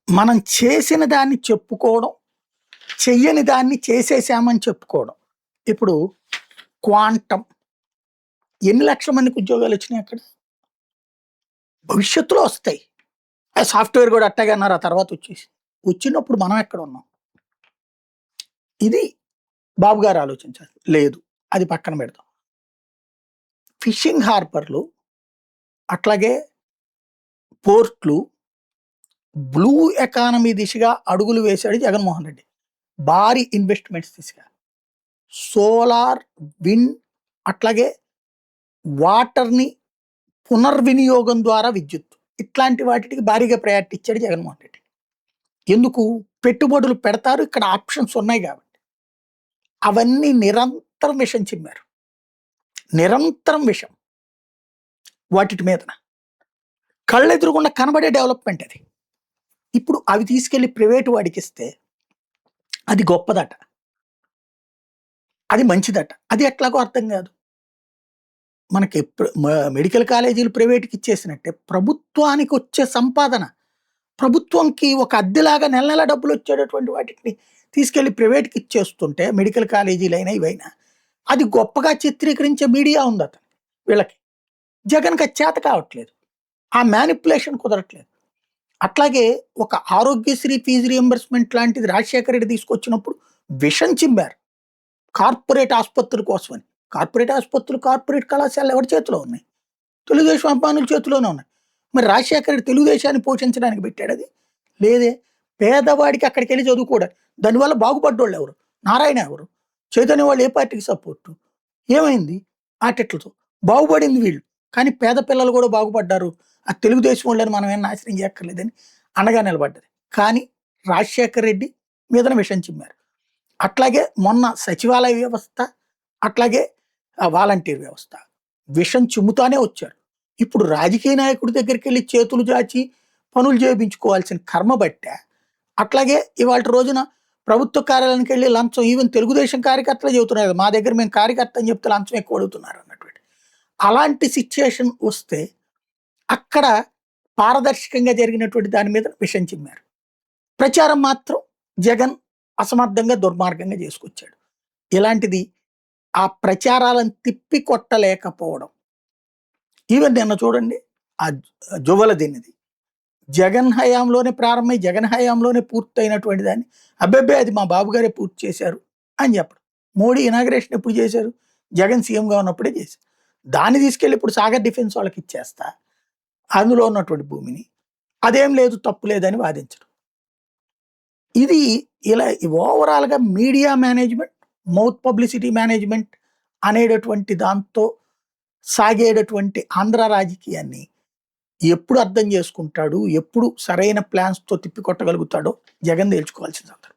మనం చేసిన దాన్ని చెప్పుకోవడం, చెయ్యని దాన్ని చేసేసామని చెప్పుకోవడం. ఇప్పుడు క్వాంటమ్ ఎన్ని లక్షల మందికి ఉద్యోగాలు వచ్చినాయి అక్కడ? భవిష్యత్తులో వస్తాయి. ఆ సాఫ్ట్‌వేర్ కూడా అట్టాగే అన్నారు. ఆ తర్వాత వచ్చేసింది. వచ్చినప్పుడు మనం ఎక్కడ ఉన్నాం? ఇది బాబు గారు ఆలోచించాలి. లేదు. అది పక్కన పెడదాం. ఫిషింగ్ హార్బర్‌లు, అట్లాగే పోర్ట్‌లు, బ్లూ ఎకానమీ దిశగా అడుగులు వేశాడు జగన్మోహన్ రెడ్డి. భారీ ఇన్వెస్ట్‌మెంట్స్ దిశగా. సోలార్, విండ్, అట్లాగే వాటర్‌ని పునర్వినియోగం ద్వారా విద్యుత్తు. ఇట్లాంటి వాటికి భారీగా ప్రయారిటీ ఇచ్చాడు జగన్మోహన్ రెడ్డి. ఎందుకు? పెట్టుబడులు పెడతారు. ఇక్కడ ఆప్షన్స్ ఉన్నాయి కాబట్టి. అవన్నీ నిరంతరం విషం చిమ్మారు. నిరంతరం విషం. వాటిటి మీదన. కళ్ళెదురుగుండా కనబడే డెవలప్‌మెంట్ అది. ఇప్పుడు అవి తీసుకెళ్ళి ప్రైవేట్ వాడికిస్తే అది గొప్పదట. అది మంచిదట. అది ఎట్లాగో అర్థం కాదు. మనకి మెడికల్ కాలేజీలు ప్రైవేట్‌కి ఇచ్చేసినట్టే ప్రభుత్వానికి వచ్చే సంపాదన, ప్రభుత్వంకి ఒక అద్దెలాగా నెల నెల డబ్బులొచ్చేటటువంటి వాటిని తీసుకెళ్ళి ప్రైవేట్‌కి ఇచ్చేస్తుంటే మెడికల్ కాలేజీలైనా ఇవైనా, అది గొప్పగా చిత్రీకరించే మీడియా ఉందట వీళ్ళకి. జగన్‌కి అది చేత కావట్లేదు. ఆ మ్యానిప్యులేషన్ కుదరట్లేదు. అట్లాగే ఒక ఆరోగ్యశ్రీ ఫీజు రీయింబర్స్‌మెంట్ లాంటిది రాజశేఖర రెడ్డి తీసుకొచ్చినప్పుడు విషం చిమ్మారు. కార్పొరేట్ ఆసుపత్రుల కోసమని. కార్పొరేట్ ఆసుపత్రులు, కార్పొరేట్ కళాశాలలు ఎవరి చేతిలో ఉన్నాయి? తెలుగుదేశం అభిమానుల చేతిలోనే ఉన్నాయి. మరి రాజశేఖర రెడ్డి తెలుగుదేశాన్ని పోషించడానికి పెట్టాడది? లేదే. పేదవాడికి అక్కడికెళ్ళి చదువుకోవడానికి. దానివల్ల బాగుపడ్డోళ్ళు ఎవరు? నారాయణ ఎవరు? చైతన్య వాళ్ళు ఏ పార్టీకి సపోర్టు? ఏమైంది? ఆటిట్లతో. బాగుపడింది వీళ్ళు. కానీ పేద పిల్లలు కూడా బాగుపడ్డారు. ఆ తెలుగుదేశం వాళ్ళని మనం ఏం నాశనం చేయక్కర్లేదని అండగా నిలబడ్డది. కానీ రాజశేఖర రెడ్డి మీదన విషం చిమ్మారు. అట్లాగే మొన్న సచివాలయ వ్యవస్థ, అట్లాగే వాలంటీర్ వ్యవస్థ విషం చిమ్ముతానే వచ్చారు. ఇప్పుడు రాజకీయ నాయకుడి దగ్గరికెళ్ళి చేతులు చాచి పనులు చేయించుకోవాల్సిన కర్మ బట్టే, అట్లాగే ఇవాల్టి రోజున ప్రభుత్వ కార్యాలయానికి వెళ్ళి లంచం ఈవెన్ తెలుగుదేశం కార్యకర్తలే చెబుతున్నారు కదా, మా దగ్గర మేము కార్యకర్త అని చెప్తే లంచం ఎక్కువ అడుగుతున్నారు అన్నటువంటి. అలాంటి సిచ్యుయేషన్ వస్తే అక్కడ పారదర్శకంగా జరిగినటువంటి దాని మీద విషం చిమ్మారు. ప్రచారం మాత్రం జగన్ అసమర్థంగా, దుర్మార్గంగా చేసుకొచ్చాడు. ఇలాంటిది ఆ ప్రచారాలను తిప్పి కొట్టలేకపోవడం. ఈవెన్ నిన్న చూడండి ఆ జువ్వల దిన్నది. జగన్ హయాంలోనే ప్రారంభమై జగన్ హయాంలోనే పూర్తయినటువంటి దాన్ని అబ్బెబ్బే అది మా బాబు గారే పూర్తి చేశారు అని చెప్పడం. మోడీ ఇనాగ్రేషన్ ఎప్పుడు చేశారు? జగన్ సీఎంగా ఉన్నప్పుడే చేశారు. దాన్ని తీసుకెళ్ళి ఇప్పుడు సాగర్ డిఫెన్స్ వాళ్ళకి ఇచ్చేస్తా అందులో ఉన్నటువంటి భూమిని, అదేం లేదు తప్పు లేదని వాదించడం. ఇది ఇలా ఓవరాల్‌గా media management, mouth publicity management అనేటటువంటి దాంతో సాగేటటువంటి ఆంధ్ర రాజకీయాన్ని ఎప్పుడు అర్థం చేసుకుంటాడు, ఎప్పుడు సరైన ప్లాన్స్‌తో తిప్పికొట్టగలుగుతాడో జగన్ తేల్చుకోవాల్సిన సందర్భం.